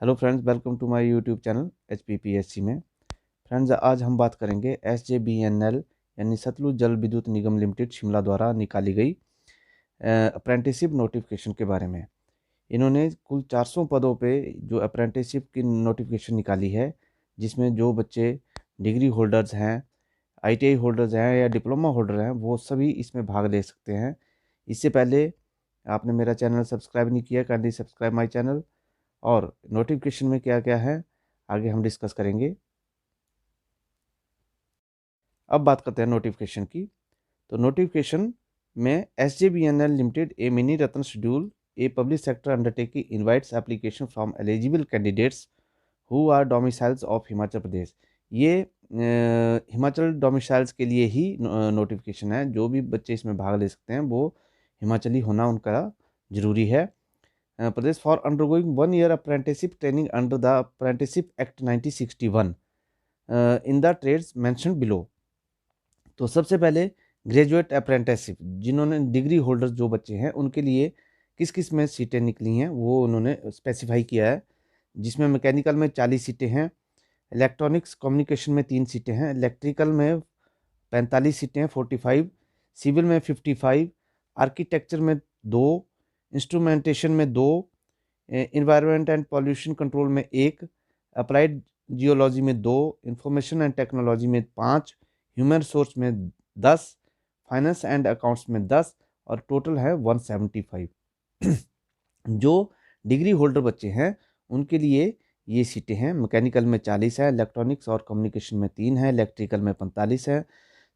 Hello friends, welcome to my YouTube channel HPPSC में। Friends, आज हम बात करेंगे SJBNL यानी सतलुज जल विद्युत निगम लिमिटेड शिमला द्वारा निकाली गई अप्रेंटिसशिप नोटिफिकेशन के बारे में। इन्होंने कुल 400 पदों पे जो अप्रेंटिसशिप की नोटिफिकेशन निकाली है, जिसमें जो बच्चे डिग्री होल्डर्स हैं, ITI होल्डर्स हैं या डिप्लोमा होल्डर हैं, वो सभी इसमें भाग ले सकते हैं। इससे पहले आपने मेरा चैनल सब्सक्राइब नहीं किया, काइंडली सब्सक्राइब माई चैनल। और नोटिफिकेशन में क्या क्या है आगे हम डिस्कस करेंगे। अब बात करते हैं नोटिफिकेशन की। तो नोटिफिकेशन में SJBNL limited a mini Ratna schedule A public sector undertaking invites application from eligible candidates who are domiciles of Himachal Pradesh. ये हिमाचल डोमिसाइल्स के लिए ही नोटिफिकेशन है। जो भी बच्चे इसमें भाग ले सकते हैं वो हिमाचली होना उनका ज़रूरी है। Pradesh for undergoing 1 year apprenticeship training under the Apprenticeship Act 1961 in the trades mention below. तो सबसे पहले ग्रेजुएट अप्रेंटिसशिप, जिन्होंने डिग्री होल्डर्स जो बच्चे हैं उनके लिए किस किस में सीटें निकली हैं वो उन्होंने स्पेसिफाई किया है। जिसमें मैकेनिकल में 40 सीटें हैं, इलेक्ट्रॉनिक्स कम्युनिकेशन में 3 सीटें हैं, इलेक्ट्रिकल में 45 सीटें हैं 45, सिविल में 55, आर्किटेक्चर में 2, इंस्ट्रूमेंटेशन में 2, इन्वायरमेंट एंड पॉल्यूशन कंट्रोल में 1, अप्लाइड जियोलॉजी में 2, इंफॉर्मेशन एंड टेक्नोलॉजी में 5, ह्यूमन रिसोर्स में 10, फाइनेंस एंड अकाउंट्स में 10 और टोटल है 175। जो डिग्री होल्डर बच्चे हैं उनके लिए ये सीटें हैं। मैकेनिकल में 40 है, इलेक्ट्रॉनिक्स और कम्युनिकेशन में 3 है, इलेक्ट्रिकल में 45 है,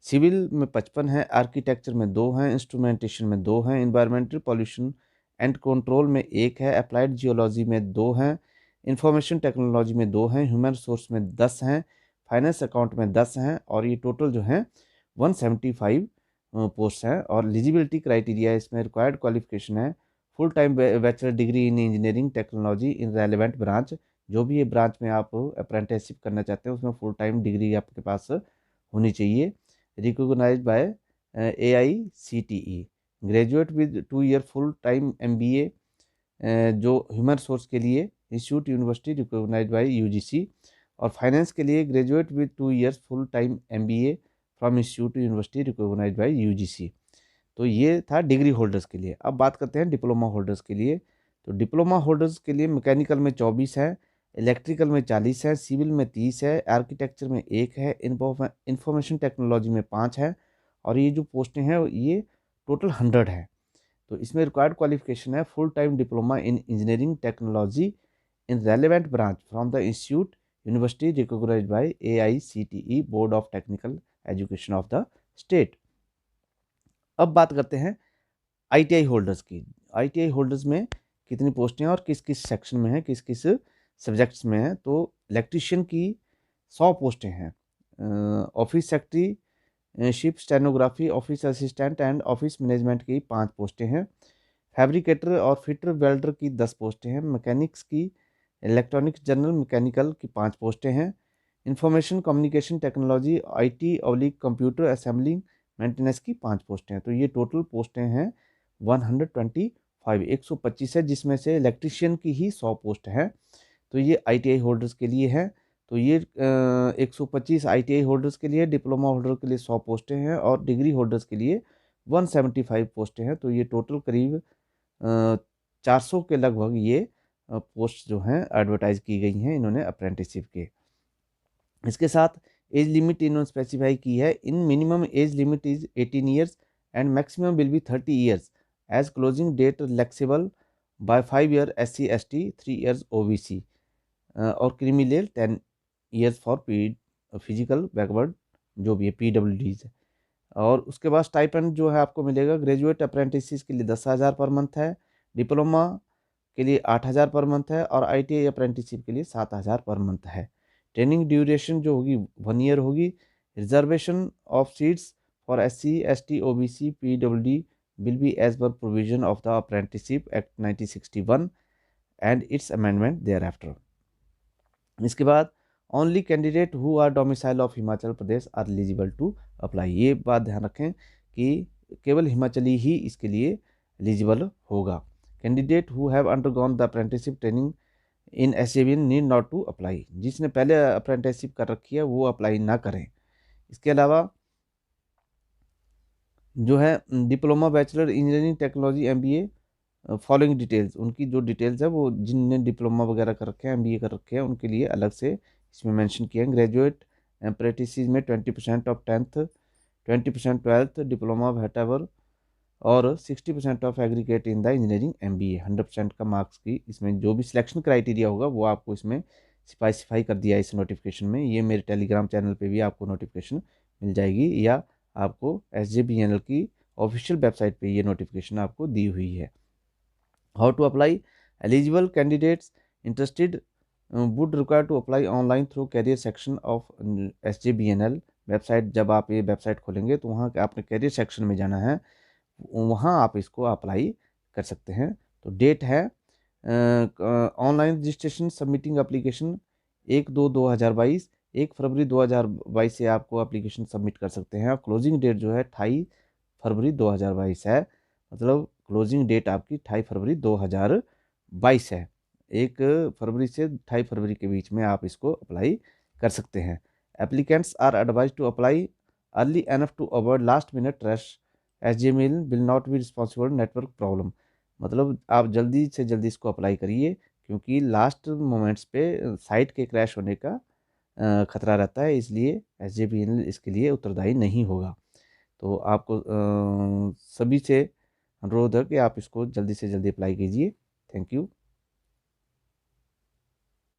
सिविल में 55 है, आर्किटेक्चर में 2 हैं, इंस्ट्रूमेंटेशन में 2 हैं, इन्वायरमेंटल पॉल्यूशन एंड कंट्रोल में 1 है, अप्लाइड जियोलॉजी में 2 हैं, इंफॉर्मेशन टेक्नोलॉजी में 2 हैं, ह्यूमन रिसोर्स में 10 हैं, फाइनेंस अकाउंट में 10 हैं और ये टोटल जो हैं 175 पोस्ट हैं। और एलिजिबिलिटी क्राइटेरिया इसमें रिक्वायर्ड क्वालिफिकेशन है full time bachelor degree in engineering technology in relevant branch. जो भी ये ब्रांच में आप अप्रेंटिसशिप करना चाहते हैं उसमें फुल टाइम डिग्री आपके पास होनी चाहिए, recognised by AICTE। Graduate with 2 year full time MBA जो ह्यूमन रिसोर्स के लिए institute university recognised by UGC, और फाइनेंस के लिए graduate with 2 years full time MBA from institute university recognised by UGC। तो ये था डिग्री होल्डर्स के लिए। अब बात करते हैं डिप्लोमा होल्डर्स के लिए। तो डिप्लोमा होल्डर्स के लिए मैकेनिकल में 24 है, इलेक्ट्रिकल में 40 है, सिविल में 30 है, आर्किटेक्चर में 1 है, इंफॉर्मेशन टेक्नोलॉजी में 5 है और ये जो पोस्टें हैं ये टोटल 100 है। तो इसमें रिक्वायर्ड क्वालिफिकेशन है full time diploma in engineering technology in relevant branch from the institute university recognised by AICTE board of technical education of the state. अब बात करते हैं ITI होल्डर्स की। ITI होल्डर्स में कितनी पोस्टें हैं और किस किस सेक्शन में हैं, किस किस सब्जेक्ट्स में हैं। तो इलेक्ट्रीशियन की 100 पोस्टें हैं, office secretary ship stenography office assistant and office management की 5 पोस्टें हैं, फैब्रिकेटर और फिटर वेल्डर की 10 पोस्टें हैं, मैकेनिक्स की, इलेक्ट्रॉनिक्स जनरल मैकेनिकल की 5 पोस्टें हैं, इंफॉर्मेशन कम्युनिकेशन टेक्नोलॉजी IT/कंप्यूटर असेंबलिंग मेंटेनेंस की 5 पोस्टें हैं। तो ये टोटल पोस्टें हैं 125 है, जिसमें से इलेक्ट्रीशियन की ही 100 पोस्ट है। तो ये ITI होल्डर्स के लिए है। तो ये 125 ITI होल्डर्स के लिए, डिप्लोमा होल्डर के लिए 100 पोस्टें हैं और डिग्री होल्डर्स के लिए 175 पोस्टें हैं। तो ये टोटल करीब 400 के लगभग ये पोस्ट जो हैं एडवर्टाइज की गई हैं इन्होंने अप्रेंटिसशिप के। इसके साथ एज लिमिट इन्होंने स्पेसिफाई की है। In minimum age limit is 18 years and maximum will be 30 years age closing date relaxable by 5 year SC ST, 3 years OBC और criminal 10 years for physical backward जो भी है PWDs है। और उसके बाद स्टाइपेंड जो है आपको मिलेगा ग्रेजुएट अप्रेंटिस के लिए 10,000 पर मंथ है, डिप्लोमा के लिए 8,000 पर मंथ है और ITI अप्रेंटिसशिप के लिए 7,000 पर मंथ है। ट्रेनिंग ड्यूरेशन जो होगी 1 year होगी। Reservation of seats for SC ST OBC PWD will be as per provision of the Apprenticeship Act 1961 and its amendment thereafter। इसके बाद only candidate who are domicile of Himachal Pradesh are eligible to apply. ये बात ध्यान रखें कि केवल हिमाचली ही इसके लिए एलिजिबल होगा। Candidate who have undergone the apprenticeship training in SJVN need not to apply. जिसने पहले अप्रेंटिसशिप कर रखी है वो अप्लाई ना करें। इसके अलावा जो है diploma bachelor engineering technology MBA following details, उनकी जो डिटेल्स है वो जिनने डिप्लोमा वगैरह कर रखे हैं, MBA कर रखे हैं, उनके लिए अलग से इसमें मेंशन किया है। ग्रेजुएट अप्रेंटिस में 20% of 10th, 20% 12th diploma whatever, और 60% of aggregate in the engineering MBA। 100% का मार्क्स की इसमें जो भी सिलेक्शन क्राइटेरिया होगा वो आपको इसमें स्पेसिफाई कर दिया है इस नोटिफिकेशन में। ये मेरे टेलीग्राम चैनल पे भी आपको नोटिफिकेशन मिल जाएगी, या आपको SJBNL की ऑफिशियल वेबसाइट पे ये नोटिफिकेशन आपको दी हुई है। How to apply? Eligible candidates interested would require to apply online through career section of SJBNL website. जब आप ये वेबसाइट खोलेंगे तो वहाँ आपने कैरियर सेक्शन में जाना है, वहाँ आप इसको अप्लाई कर सकते हैं। तो डेट है ऑनलाइन रजिस्ट्रेशन सबमिटिंग एप्लीकेशन 1/2/2022, 1 फरवरी 2022 से आपको एप्लीकेशन सबमिट कर सकते हैं। और क्लोजिंग डेट जो है 28 फरवरी 2022 है, मतलब क्लोजिंग डेट आपकी 28 फरवरी 2022 है। 1 फरवरी से 28 फरवरी के बीच में आप इसको अप्लाई कर सकते हैं। Applicants are advise to apply early enough to avoid last minute rush. SJBNL will not be responsible network problem. मतलब आप जल्दी से जल्दी इसको अप्लाई करिए, क्योंकि लास्ट मोमेंट्स पे साइट के क्रैश होने का खतरा रहता है, इसलिए SJBNL इसके लिए उत्तरदायी नहीं होगा। तो आपको सभी से अनुरोध है कि आप इसको जल्दी से जल्दी अप्लाई कीजिए। Thank you.